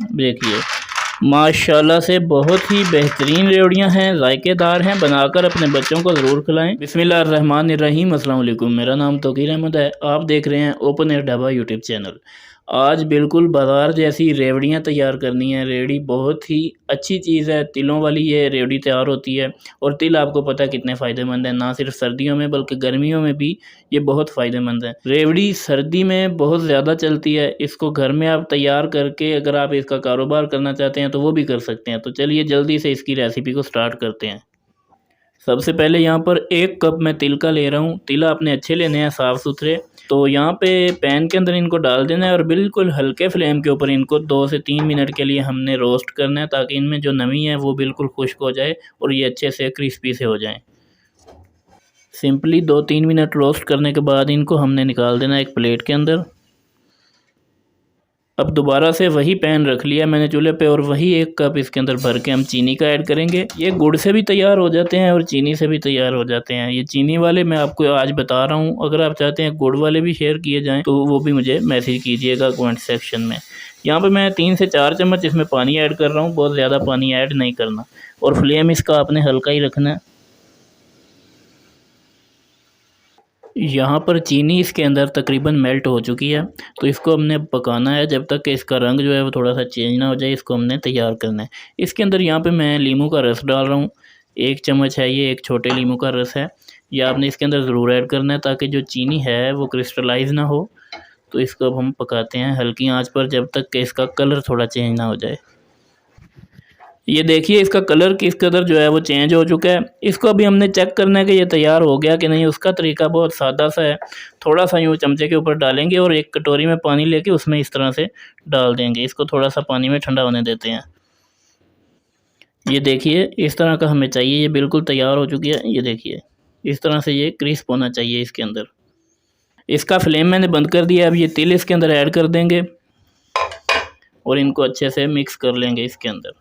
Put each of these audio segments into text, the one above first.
देखिए माशाल्लाह से बहुत ही बेहतरीन रेवड़ियाँ हैं, जायकेदार हैं। बनाकर अपने बच्चों को ज़रूर खिलाएं। बिस्मिल्लाहिर्रहमानिर्रहीम। अस्सलाम वालेकुम। मेरा नाम तौकीर अहमद है। आप देख रहे हैं open air dhaba YouTube channel. आज बिल्कुल बाज़ार जैसी रेवड़ियाँ तैयार करनी है। रेवड़ी बहुत ही अच्छी चीज़ है, तिलों वाली ये रेवड़ी तैयार होती है। और तिल आपको पता है कितने फ़ायदेमंद है, ना सिर्फ सर्दियों में बल्कि गर्मियों में भी ये बहुत फ़ायदेमंद है। रेवड़ी सर्दी में बहुत ज़्यादा चलती है। इसको घर में आप तैयार करके अगर आप इसका कारोबार करना चाहते हैं तो वो भी कर सकते हैं। तो चलिए जल्दी से इसकी रेसिपी को स्टार्ट करते हैं। सबसे पहले यहाँ पर 1 कप मैं तिल का ले रहा हूँ। तिल आपने अच्छे लेने हैं, साफ़ सुथरे। तो यहाँ पे पैन के अंदर इनको डाल देना है और बिल्कुल हल्के फ्लेम के ऊपर इनको 2 से 3 मिनट के लिए हमने रोस्ट करना है, ताकि इनमें जो नमी है वो बिल्कुल खुश्क हो जाए और ये अच्छे से क्रिस्पी से हो जाएं। सिंपली 2-3 मिनट रोस्ट करने के बाद इनको हमने निकाल देना एक प्लेट के अंदर। अब दोबारा से वही पैन रख लिया मैंने चूल्हे पे और वही 1 कप इसके अंदर भर के हम चीनी का ऐड करेंगे। ये गुड़ से भी तैयार हो जाते हैं और चीनी से भी तैयार हो जाते हैं। ये चीनी वाले मैं आपको आज बता रहा हूँ। अगर आप चाहते हैं गुड़ वाले भी शेयर किए जाएँ तो वो भी मुझे मैसेज कीजिएगा कमेंट सेक्शन में। यहाँ पे मैं 3 से 4 चम्मच इसमें पानी ऐड कर रहा हूँ। बहुत ज़्यादा पानी ऐड नहीं करना और फ्लेम इसका आपने हल्का ही रखना है। यहाँ पर चीनी इसके अंदर तकरीबन मेल्ट हो चुकी है, तो इसको हमने पकाना है जब तक कि इसका रंग जो है वो थोड़ा सा चेंज ना हो जाए। इसको हमने तैयार करना है। इसके अंदर यहाँ पे मैं लीमू का रस डाल रहा हूँ। 1 चम्मच है ये, एक छोटे लीमू का रस है। ये आपने इसके अंदर ज़रूर ऐड करना है ताकि जो चीनी है वो क्रिस्टलाइज ना हो। तो इसको अब हम पकाते हैं हल्की आँच पर जब तक कि इसका कलर थोड़ा चेंज ना हो जाए। ये देखिए इसका कलर किस कदर जो है वो चेंज हो चुका है। इसको अभी हमने चेक करना है कि ये तैयार हो गया कि नहीं। उसका तरीका बहुत सादा सा है। थोड़ा सा यूँ चमचे के ऊपर डालेंगे और एक कटोरी में पानी लेके उसमें इस तरह से डाल देंगे। इसको थोड़ा सा पानी में ठंडा होने देते हैं। ये देखिए इस तरह का हमें चाहिए। ये बिल्कुल तैयार हो चुकी है। ये देखिए इस तरह से ये क्रिस्प होना चाहिए इसके अंदर। इसका फ्लेम मैंने बंद कर दिया। अब ये तिल इसके अंदर ऐड कर देंगे और इनको अच्छे से मिक्स कर लेंगे इसके अंदर।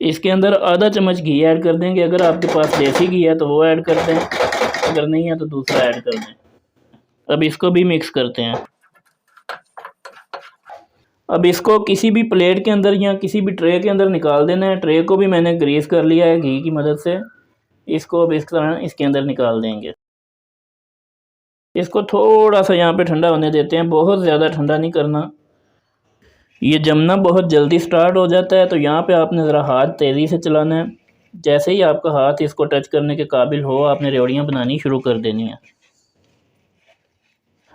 इसके अंदर आधा चम्मच घी ऐड कर देंगे। अगर आपके पास देसी घी है तो वो ऐड कर दें, अगर नहीं है तो दूसरा ऐड कर दें। अब इसको भी मिक्स करते हैं। अब इसको किसी भी प्लेट के अंदर या किसी भी ट्रे के अंदर निकाल देना है। ट्रे को भी मैंने ग्रीस कर लिया है घी की मदद से। इसको अब इस तरह इसके अंदर निकाल देंगे। इसको थोड़ा सा यहाँ पे ठंडा होने देते हैं, बहुत ज़्यादा ठंडा नहीं करना। ये जमना बहुत जल्दी स्टार्ट हो जाता है, तो यहाँ पे आपने ज़रा हाथ तेज़ी से चलाना है। जैसे ही आपका हाथ इसको टच करने के काबिल हो, आपने रेवड़ियाँ बनानी शुरू कर देनी है।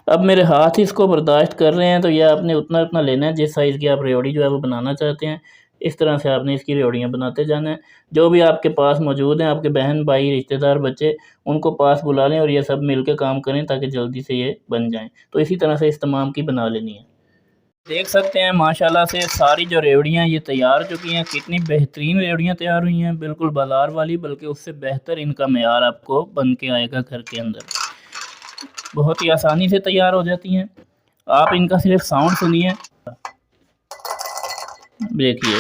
अब मेरे हाथ इसको बर्दाश्त कर रहे हैं, तो यह आपने उतना उतना लेना है जिस साइज़ की आप रेवड़ी जो है वो बनाना चाहते हैं। इस तरह से आपने इसकी रेवड़ियाँ बनाते जाना है। जो भी आपके पास मौजूद हैं, आपके बहन भाई रिश्तेदार बच्चे, उनको पास बुला लें और ये सब मिल के काम करें ताकि जल्दी से ये बन जाएँ। तो इसी तरह से इस तमाम की बना लेनी है। देख सकते हैं माशाल्लाह से सारी जो रेवड़ियाँ ये तैयार हो चुकी हैं। कितनी बेहतरीन रेवड़ियाँ तैयार हुई हैं, बिल्कुल बाज़ार वाली, बल्कि उससे बेहतर इनका मेयार आपको बन के आएगा घर के अंदर। बहुत ही आसानी से तैयार हो जाती हैं। आप इनका सिर्फ साउंड सुनिए। देखिए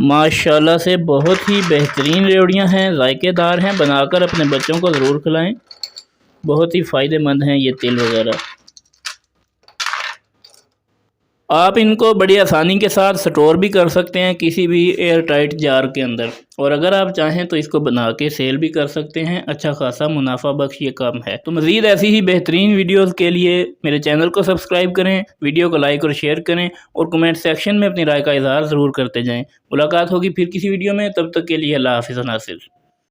माशाल्लाह से बहुत ही बेहतरीन रेवड़ियाँ हैं, जायकेदार हैं। बनाकर अपने बच्चों को ज़रूर खिलाएँ। बहुत ही फ़ायदेमंद हैं ये तिल वगैरह। आप इनको बड़ी आसानी के साथ स्टोर भी कर सकते हैं किसी भी एयर टाइट जार के अंदर, और अगर आप चाहें तो इसको बना के सेल भी कर सकते हैं। अच्छा खासा मुनाफा बख्श ये काम है। तो मज़ीद ऐसी ही बेहतरीन वीडियोस के लिए मेरे चैनल को सब्सक्राइब करें, वीडियो को लाइक और शेयर करें और कमेंट सेक्शन में अपनी राय का इज़हार ज़रूर करते जाएँ। मुलाकात होगी फिर किसी वीडियो में, तब तक के लिए अल्लाह हाफ़िज़। नासिर।